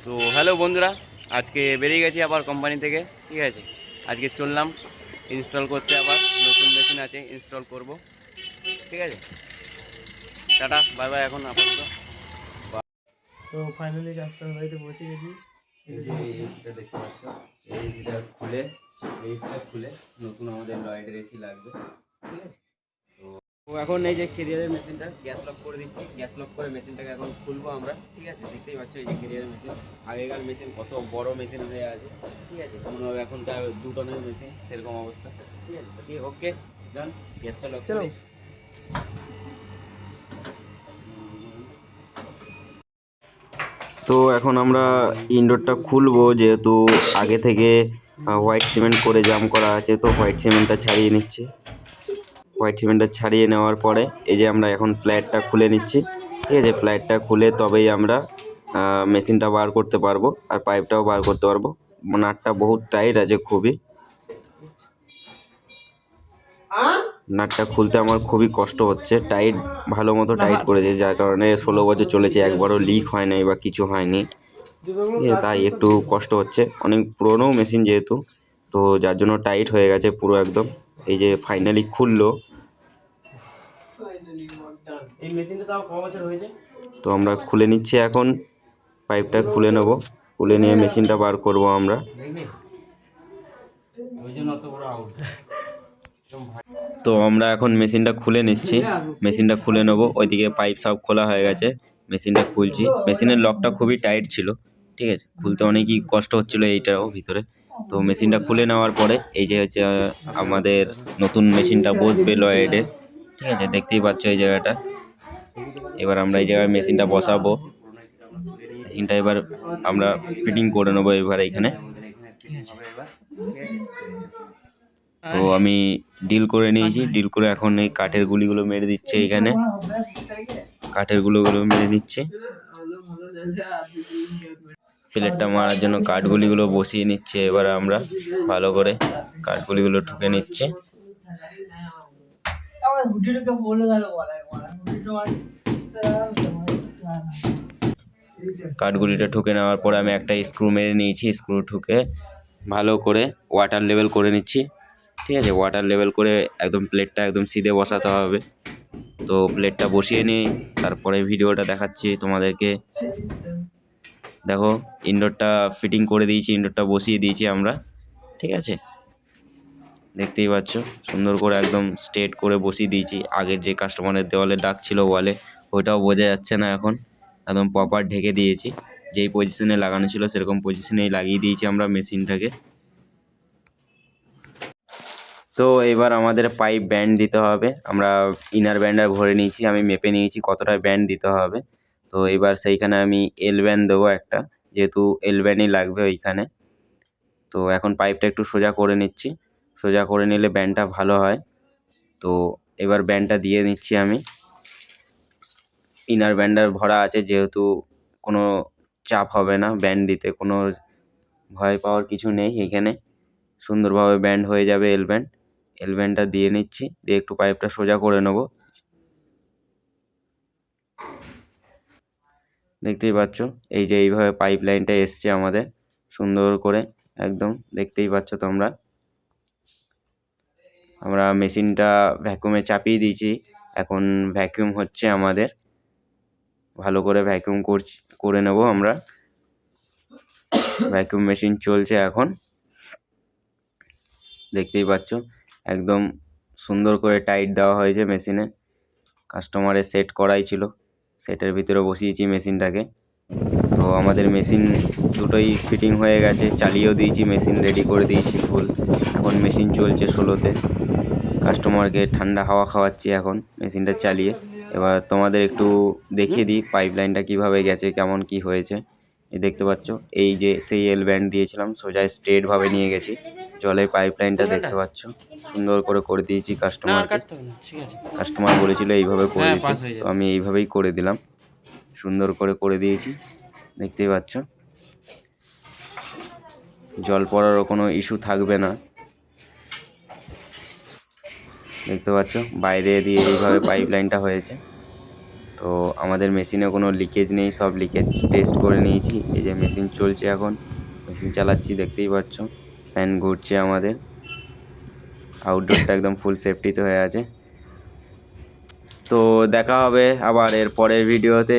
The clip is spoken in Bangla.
তো হ্যালো বন্ধুরা, আজকে বেরিয়ে গেছি আবার কোম্পানি থেকে। ঠিক আছে, আজকে চললাম ইনস্টল করতে, আবার নতুন মেশিন আছে ইনস্টল করব। ঠিক আছে, টাটা বাই বাই এখন আপাতত। তো ফাইনালি কাস্টমার বাড়িতে পৌঁছে গেছিস। এই যে এসিটা দেখতে পাচ্ছ, এই এসিটা খুলে নতুন আমাদের লয়েডের এসি লাগবে। ঠিক আছে, তো এখন এই যে কেরিয়ারের মেশিনটা গ্যাস লক করে দিচ্ছি। গ্যাস লক করে মেশিনটাকে এখন খুলবো আমরা। ঠিক আছে, দেখতেই পাচ্ছ এই যে কেরিয়ারের মেশিন। আগেকার মেশিন কত বড় মেশিন হয়ে আছে। ঠিক আছে, কোনোভাবে এখনকার 2 টনের মেশিন সেরকম অবস্থা। ঠিক আছে, তো ঠিক ওকে ডান, গ্যাসটা লক চলো। করে। তো এখন আমরা ইনডোরটা খুলবো, যেহেতু আগে থেকে হোয়াইট সিমেন্ট করে জাম করা আছে, তো হোয়াইট সিমেন্টটা ছাড়িয়ে নিচ্ছি। হোয়াইট সিমেন্টটা ছাড়িয়ে নেওয়ার পরে এই যে আমরা এখন ফ্ল্যাটটা খুলে নিচ্ছি। ঠিক আছে, ফ্ল্যাটটা খুলে তবেই আমরা মেশিনটা বার করতে পারবো, আর পাইপটাও বার করতে পারবো। নাটটা বহুত টাইট আছে খুবই। নাটটা খুলতে আমার খুবই কষ্ট হচ্ছে, টাইট ভালো মতো টাইট করেছে, যার কারণে 16 বছর চলেছে, একবারও লিক হয় নাই বা কিছু হয়নি। তাই একটু কষ্ট হচ্ছে, অনেক পুরোনো মেশিন যেহেতু, তো যার জন্য টাইট হয়ে গেছে পুরো একদম। এই যে ফাইনালি খুললো। এই মেশিনটা তাও ক বছর হয়েছে? তো আমরা খুলে নিচ্ছি এখন, পাইপটা খুলে নেব, খুলে নিয়ে মেশিনটা বার করব আমরা। দেখলি, ওই জন্য অত বড় আউট। তো আমরা এখন মেশিনটা খুলে নিচ্ছি, মেশিনটা খুলে নেবো। ওইদিকে পাইপ সব খোলা হয়ে গেছে, মেশিনটা খুলছি। মেশিনের লকটা খুবই টাইট ছিল, ঠিক আছে, খুলতে অনেকই কষ্ট হচ্ছিলো এইটাও ভিতরে। তো মেশিনটা খুলে নেওয়ার পরে এই যে হচ্ছে আমাদের নতুন মেশিনটা বসবে লয়েডে। ঠিক আছে, দেখতেই পাচ্ছ এই জায়গাটা। এবার আমরা এই জায়গায় মেশিনটা বসাবো। মেশিনটা এবার আমরা ফিটিং করে নেবো এবার এখানে। তো আমি ডিল করে নিয়েছি, ডিল করে এখন এই কাঠের গুলিগুলো মেরে দিচ্ছে এইখানে, কাঠের গুলোগুলো মেরে দিচ্ছে। প্লেটটা মারার জন্য কাঠগুলিগুলো বসিয়ে নিচ্ছে, এবার আমরা ভালো করে কাঠগুলিগুলো ঠুকে নিচ্ছে। কাঠগুলিটা ঠুকে নেওয়ার পরে আমি একটা স্ক্রু মেরে নিয়েছি, স্ক্রু ঠুকে ভালো করে ওয়াটার লেভেল করে নিচ্ছি। ঠিক আছে, ওয়াটার লেভেল করে একদম প্লেটটা একদম সিধে বসাতে হবে। তো প্লেটটা বসিয়ে নিই, তারপরে ভিডিওটা দেখাচ্ছি তোমাদেরকে। দেখো, ইনডোরটা ফিটিং করে দিয়েছি, ইনডোরটা বসিয়ে দিয়েছি আমরা। ঠিক আছে, দেখতেই পাচ্ছ সুন্দর করে একদম স্ট্রেট করে বসিয়ে দিয়েছি। আগের যে কাস্টমারের দেওয়ালে দাগ ছিল ওয়ালে, ওইটাও বোঝা যাচ্ছে না এখন, একদম প্রপার ঢেকে দিয়েছি। যেই পজিশনে লাগানো ছিল সেরকম পজিশনেই লাগিয়ে দিয়েছি আমরা মেশিনটাকে। তো এবার আমাদের পাইপ ব্যান্ড দিতে হবে। আমরা ইনার ব্যান্ডার ভরে নিয়েছি, আমি মেপে নিয়েছি কতটা ব্যান্ড দিতে হবে। তো এবার সেইখানে আমি এল ব্যান্ড দেবো একটা, যেহেতু এল ব্যান্ডই লাগবে ওইখানে। তো এখন পাইপটা একটু সোজা করে নিচ্ছি, সোজা করে নিলে ব্যান্ডটা ভালো হয়। তো এবার ব্যান্ডটা দিয়ে নিচ্ছি আমি। ইনার ব্যান্ডার ভরা আছে যেহেতু কোনো চাপ হবে না, ব্যান্ড দিতে কোনো ভয় পাওয়ার কিছু নেই এখানে, সুন্দরভাবে ব্যান্ড হয়ে যাবে। এল ব্যান্ডটা দিয়ে নিচ্ছি, দিয়ে একটু পাইপটা সোজা করে নেব। দেখতেই পাচ্ছ এই যে এইভাবে পাইপ লাইনটা এসছে আমাদের সুন্দর করে, একদম দেখতেই পাচ্ছ তোমরা। আমরা মেশিনটা ভ্যাকুমে চাপিয়ে দিয়েছি, এখন ভ্যাকুম হচ্ছে আমাদের, ভালো করে ভ্যাকুম করে নেব আমরা। ভ্যাকুম মেশিন চলছে এখন, দেখতেই পাচ্ছ একদম সুন্দর করে টাইট দেওয়া হয়েছে মেশিনে। কাস্টমারের সেট করাই ছিল, সেটের ভিতরে বসিয়েছি মেশিনটাকে। তো আমাদের মেশিন দুটোই ফিটিং হয়ে গেছে, চালিয়েও দিয়েছি, মেশিন রেডি করে দিয়েছি ফুল। এখন মেশিন চলছে 16-তে, কাস্টমারকে ঠান্ডা হাওয়া খাওয়াচ্ছি এখন মেশিনটা চালিয়ে। এবার তোমাদের একটু দেখিয়ে দিই পাইপ লাইনটা কীভাবে গেছে, কেমন কি হয়েছে। এই দেখতে পাচ্ছ এই যে সেই এল ব্যান্ড দিয়েছিলাম, সোজা স্ট্রেটভাবে নিয়ে গেছি। জলের পাইপ লাইনটা দেখতে পাচ্ছ সুন্দর করে দিয়েছি কাস্টমারকে। কাস্টমার বলেছিল এইভাবে করে দিতে, তো আমি এইভাবেই করে দিলাম, সুন্দর করে দিয়েছি। দেখতেই পাচ্ছ জল পড়ারও কোনো ইস্যু থাকবে না। দেখতে পাচ্ছ বাইরে দিয়ে এইভাবে পাইপ লাইনটা হয়েছে। তো আমাদের মেশিনে কোনো লিকেজ নেই, সব লিকেজ টেস্ট করে নিয়েছি। এই যে মেশিন চলছে, এখন মেশিন চালাচ্ছি, দেখতেই পাচ্ছ। ফ্যান ঘুরছে আমাদের, আউটডোরটা একদম ফুল সেফটিতে হয়ে আছে। তো দেখা হবে আবার এর পরের ভিডিওতে।